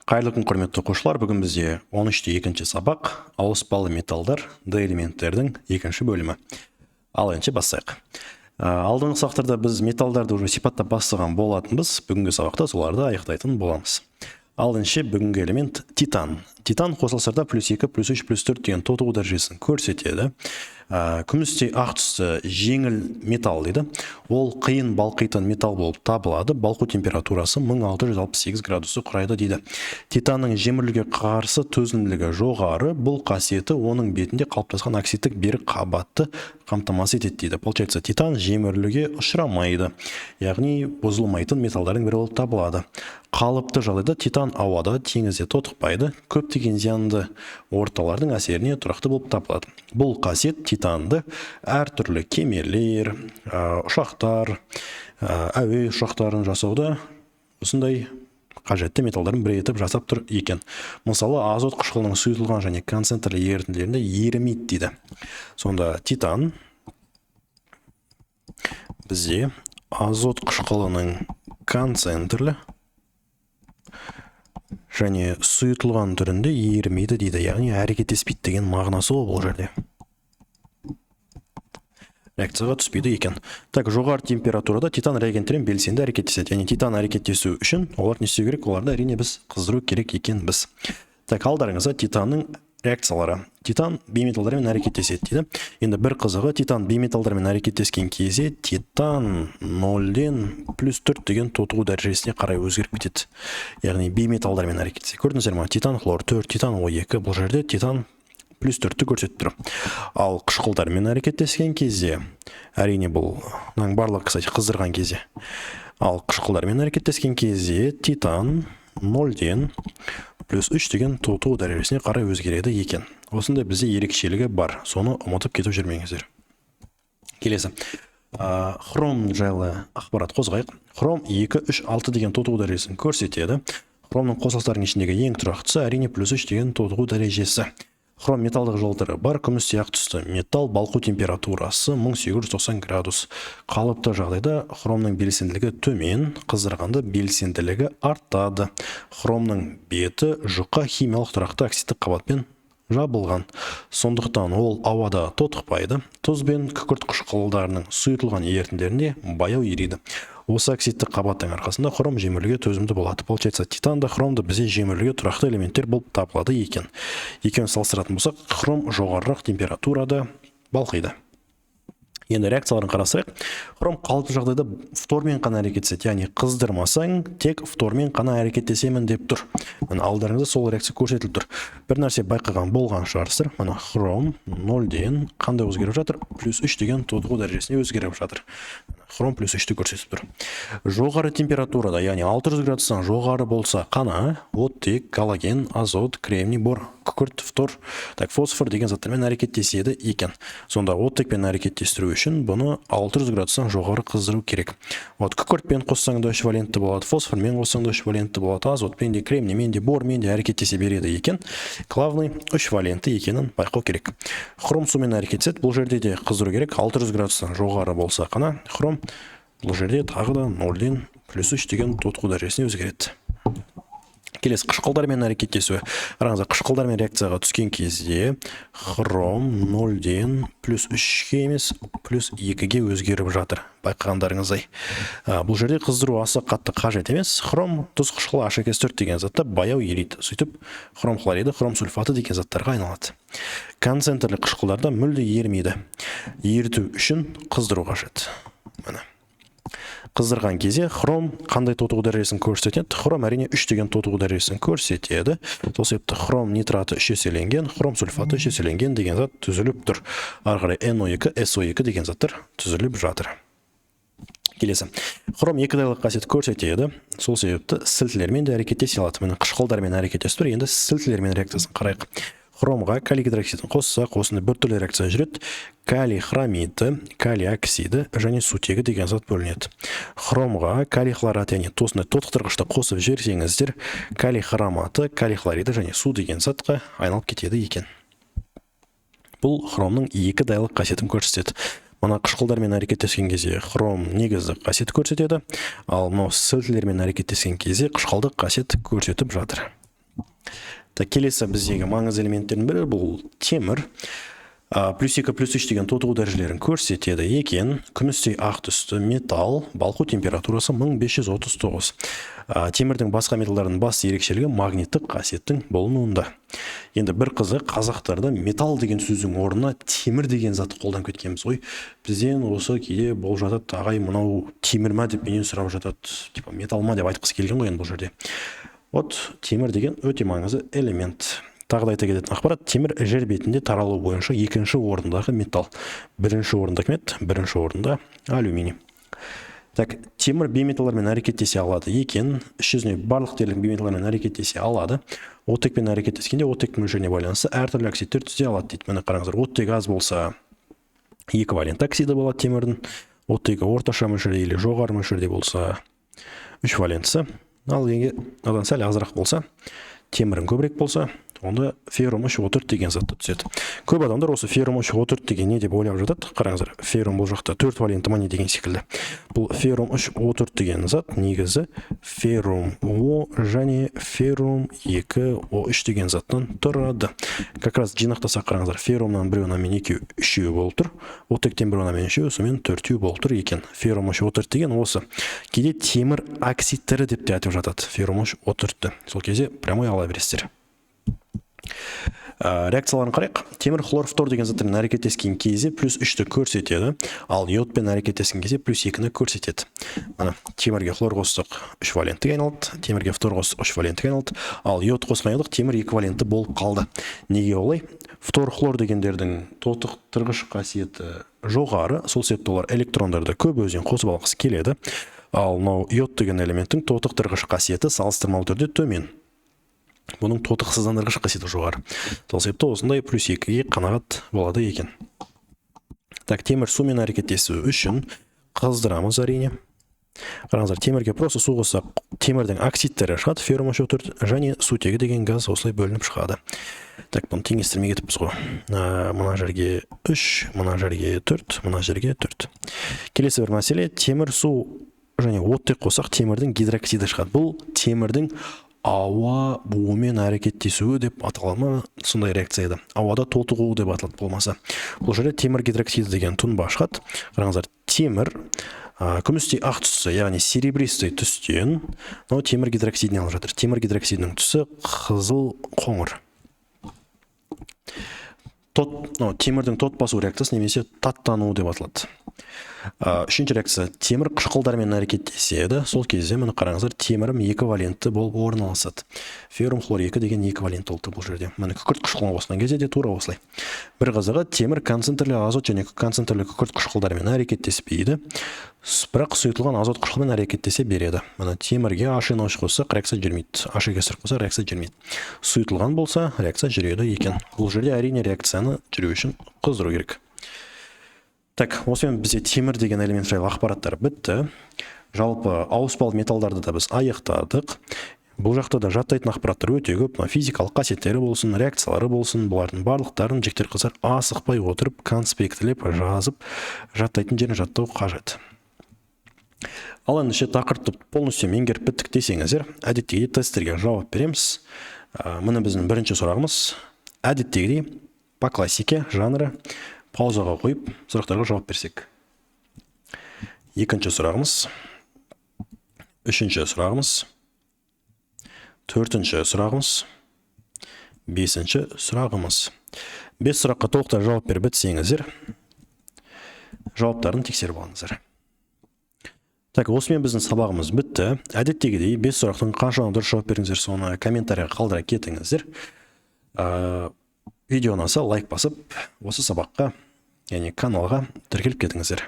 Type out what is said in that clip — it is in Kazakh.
Қайырлы күн құрметті оқушылар, бүгін бізде 13-те екінші сабақ ауыспалы металдар D элементтердің екінші бөлімі. Ал енді бастайық. Алдыңғы сабақтарда біз металдарды уже сипаттап бастаған болатынбыз, бүгінгі сабақта соларды аяқтайтын боламыз. Алдыңше бүгінгі элемент титан. Титан қосылыстарда +2, +3, +4 деген тотығу дәрежесін көрсетеді. Күмістей ақ түсті жеңіл металл дейді. Ол қиын балқитын металл болып табылады. Балқу температурасы 1668 градусы құрайды дейді. Титанның жемірліге қарсы төзімділігі жоғары. Бұл қасиеті оның бетінде қалыптасқан оксидтік берік қабатты қамтамасыз етеді дейді. Получается, титан жемірліге ұшырамайды, яғни бұзылмайтын металдардың бірі болып табылады. Қалыпты жағдайда титан ауада, теңізде тотықпайды, көптеген зиянды орталардың әсеріне тұрақты болып табылады. Бұл қасиет титанды әртүрлі кемелер, ұшақтар, әуе ұшақтарын жасауда осындай қажетті металдарын бір етіп жасап тұр екен. Мысалы, азот қышқылының сұйытылған және концентрлі ерітінділерінде ерімейді дейді. Сонда титан бізде азот қышқылының концентрлі және сұйытылған түрінде ерімейді дейді, яғни әрекеттеспейді деген мағынасы ол бұл жерде. Реакцияға түспейді екен. Так, жоғары температурада титан реагенттермен белсенді әрекеттеседі. Яғни титан әрекеттесу үшін олар не істеу керек? Оларды әрине біз қыздыру керек екенбіз. Так, алдарыңызда титанның реакциялары. Титан бейметалдармен әрекеттеседі дейді. Енді бір қызығы, титан бейметалдармен әрекеттескен кезде титан 0-ден +4 деген тотығу дәрежесіне қарай өзгеріп кетеді. Яғни бейметалдармен әрекеттеседі. Көрдіңіздер ме? Титан хлор 4, титан O2. Бұл жерде титан +4-ті көрсетіп тұр. Ал қышқылдармен әрекеттескен кезде, әрине бұл барлық, кстати, қыздырған кезде. Ал қышқылдармен әрекеттескен кезде титан 0-ден +3 деген тотығу дәрежесіне қарай өзгереді екен. Осындай бізде ерекшелігі бар. Соны ұмытып кетіп жүрмеңіздер. Келесі. Хром жайлы ақпарат қозғайық. Хром 2, 3, 6 деген тотығу дәрежесін көрсетеді. Хромның қосылыстарының ішіндегі ең тұрақтысы әрине +3 деген тотығу дәрежесі. Хром металдық жолдары бар, күмістей ақ түсті металл, балқу температурасы 1890 градус. Қалыпты жағдайда хромның белсенділігі төмен, қыздырғанда белсенділігі артады. Хромның беті жұқа химиялық тұрақты оксидтік қабатпен жабылған. Сондықтан ол ауада тотықпайды. Тұз бен күкірт қышқылдарының сұйытылған ерітінділерінде баяу ериді. Осы оксидтік қабаттың арқасында хром жемірліге төзімді болады. Получается, титанда хромды бізде жемірліге тұрақты элементтер болып табылады екен. Екеуін салыстыратын болсақ, хром жоғарырақ температурада балқиды. Енді реакцияларын қарасақ, хром қалыпты жағдайда фтормен қана әрекеттеседі, яғни қыздырмасаң, тек фтормен қана әрекеттесемін деп тұр. Алдарыңызда сол реакция көрсетіліп тұр. Бір нәрсе байқаған болған шығарсыздар. Мына хром 0-ден қандай өзгеріп жатыр? +3 деген тотығу дәрежесіне өзгеріп жатыр. Хром +3-ті көрсетіп тұр. Жоғары температурада, яғни 600 градустан жоғары болса қана, оттек, галоген, азот, кремний, бор, күкірт, фтор, фосфор деген заттармен әрекеттеседі екен. Сонда оттекпен әрекеттестіру үшін бұны 600 градустан жоғары қыздыру керек. Күкіртпен қоссаң да 3 валентті болады, фосформен қоссаң да 3 валентті болады, азотпен де, кремниймен де, бормен де әрекеттесе береді екен. Главный 3 валентті екенін байқау керек. Хром сумен әрекеттеседі, бұл жерде де қыздыру керек. 600 градустан жоғары болса қана, хром бұл жерде тағы да 0-ден +3 деген тотығу дәрежесіне өзгереді. Келесі, қышқылдармен әрекеттесуі. Қараңыздар, қышқылдармен реакцияға түскен кезде хром 0-ден +3-ге емес, +2-ге өзгеріп жатыр. Байқағандарыңыздай. Бұл жерде қыздыру аса қатты қажет емес. Хром тұз қышқылы H2S4 деген затта баяу ериді. Сөйтіп, хром хлориді, хром сульфаты деген заттарға айналады. Концентрлі қышқылдарда мүлде ерімейді. Еріту үшін қыздыру қажет. Қыздырған кезде хром қандай тотығу дәрежесін көрсетеді? Хром әрине 3 деген тотығу дәрежесін көрсетеді. Сол себепті хром нитраты 3 еселенген, хром сульфаты 3 еселенген деген зат түзіліп тұр. Ары қарай NO2, SO2 деген заттар түзіліп жатыр. Келесі. Хром екі дайлық қасиет көрсетеді. Сол себепті сілтілермен де әрекеттесе алады. Міне қышқылдармен әрекеттесіп тұр. Енді сілтілермен реакциясын қарайық. Хромға калий гидроксидін қоссақ, осында бір түрлі реакция жүреді. Калий хромиді, калий оксиді және сутегі деген зат бөлінеді. Хромға калий хлорат, яғни тосындай тотықтырғышты қосып жіберсеңіздер, калий хроматы, калий хлориді және су деген затқа айналып кетеді екен. Бұл хромның екі дайлық қасиетін көрсетеді. Мына қышқылдармен әрекеттескен кезде хром негізді қасиет көрсетеді, ал мынау сілтілермен әрекеттескен кезде қышқылдық қасиет көрсетіп жатыр. Келесі біздегі маңызды элементтердің бірі бұл темір. Плюс 2 плюс 3 деген тотығу дәрежелерін көрсетеді екен. Күмістей ақ түсті металл, балқу температурасы 1539. Темірдің басқа металдардың басты ерекшелігі магниттік қасиеттің болуында. Енді бір қызық, қазақтарда металл деген сөздің орнына темір деген затты қолданып кеткенбіз ғой. Бізден осы кейде болып жатады, ағай мынау темір ма деп менен сұрап жатады, типа металл ма деп айтқысы келген ғой енді бұл жерде. Темір деген өте маңызды элемент. Тағы да айта кететін ақпарат, темір жер бетінде таралу бойынша екінші орындағы металл. Бірінші орында кім? Бірінші орында алюминий. Темір бейметаллармен әрекеттесе алады екен. Іс жүзінде барлық дерлік бейметаллармен әрекеттесе алады. Оттекпен әрекеттескенде оттек мөлшеріне байланысты әртүрлі оксидтер түзе алады дейді. Міне қараңыздар, оттек аз болса 2 валент оксиді болады темірдің. Оттегі орташа мөлшерде или жоғары мөлшерде болса 3 валентісі. Ал одан сәл азырақ болса, темірің көбірек болса, онда феррум 3O4 деген затты түседі. Көп адамдар осы феррум 3O4 деген не деп ойлап жатады. Қараңыздар, феррум бұл жақта 4 валенті ма не деген секілді. Бұл феррум 3O4 деген зат негізі феррум О және феррум 2O3 деген заттан тұрады. Как раз жинақтаса қараңыздар, феррумнан біреуінен мен 2-3 болып тұр. Оттектен біреуінен мен 3, сонымен 4 болып тұр екен. Феррум 3O4 деген осы. Кейде темір оксидтері деп те айтып жатады. Феррум 3O4-ті. Сол кезде прямой ала бересіздер. Реакцияларын қарайық. Темір хлорфтор деген затпен әрекеттескен кезде плюс 3-ті көрсетеді, ал йодпен әрекеттескен кезде плюс 2-ні көрсетеді. Темірге хлор қостық 3 валенттік айналды, темірге фтор қостық 3 валенттік айналды, ал йод қосқан едік, темір 2 валентті болып қалды. Неге олай? Фтор хлор дегендердің тотықтырғыш қасиеті жоғары, сол себепті олар электрондарды көп өзінен қосып алғысы келеді, ал йод деген элементтің тотықтырғыш қасиеті салыстырмалы түрде төмен. Бұның тотықсыздандырғыш қасиеті жоғары. Сол себепті осындай плюс 2-ге қанағат болады екен. Темір сумен әрекеттесу үшін қыздырамыз әрине. Қараңыздар, темірге просто су қоссақ, темірдің оксидтері шығады, феррум 3O4 және сутегі деген газ осылай бөлініп шығады. Бұны теңестірмей кетіппіз ғой. Мына жерге 3, мына жерге 4, мына жерге 4. Келесі бір мәселе, темір су және оттек қоссақ, темірдің гидроксиді шығады. Бұл темірдің ауа буымен әрекеттесуі деп аталымы сондай реакция еді. Ауада тотығу деп аталады болмаса. Бұл жерде темір гидроксиді деген тұнба шығады. Қараңыздар, темір күмістей ақ түсті, яғни серебристый түстен, темір гидроксидіне алып жатыр. Темір гидроксидінің түсі қызыл қоңыр. Темірдің тот басу реакциясы немесе таттану деп аталады. Үшінші реакция, темір қышқылдармен әрекеттеседі. Сол кезде міне қараңыздар, темірім 2 валентті болып орналасады. Феррум хлор 2 деген 2 валентті болды бұл жерде. Міне күкірт қышқылын қосқан кезде де тура осылай. Бір қызығы, темір концентрлі азот және концентрлі күкірт қышқылдармен әрекеттеспейді. Бірақ сұйытылған азот қышқылмен әрекеттесе береді. Міне темірге HNO3 қоссақ, реакция жүрмейді. H2 қоссақ, реакция жүрмейді. Сұйытылған болса, реакция жүреді екен. Бұл жерде әрине реакцияны жүру үшін қыздыру керек. Осымен бізде темір деген элемент жайлы ақпараттар бітті. Жалпы ауыспалы металдарды да біз аяқтадық. Бұл жақта да жаттайтын ақпараттар өте көп. Физикалық қасиеттері болсын, реакциялары болсын, бұлардың барлықтарын жіктер қыздар асықпай отырып, конспектілеп, жазып, жаттайтын жерін жаттау қажет. Ал енді тақырыпты полностью меңгеріп біттік десеңіздер, әдеттегідей тесттерге жауап береміз. Міне біздің бірінші сұрағымыз. Әдеттегідей по классике жанры паузаға қойып, сұрақтарға жауап берсек. Екінші сұрағымыз, үшінші сұрағымыз, төртінші сұрағымыз, бесінші сұрағымыз. 5 сұраққа толықтай жауап беріп бітсеңіздер, жауаптарын тексеріп алыңыздар. Осымен біздің сабағымыз бітті. Әдеттегідей 5 сұрақтың қаншаны дұрыс жауап беріңіздер, соны комментарийға қалдыра кетіңіздер. Видео ұнаса лайк басып, осы сабаққа, яғни каналға тіркеліп кетіңіздер.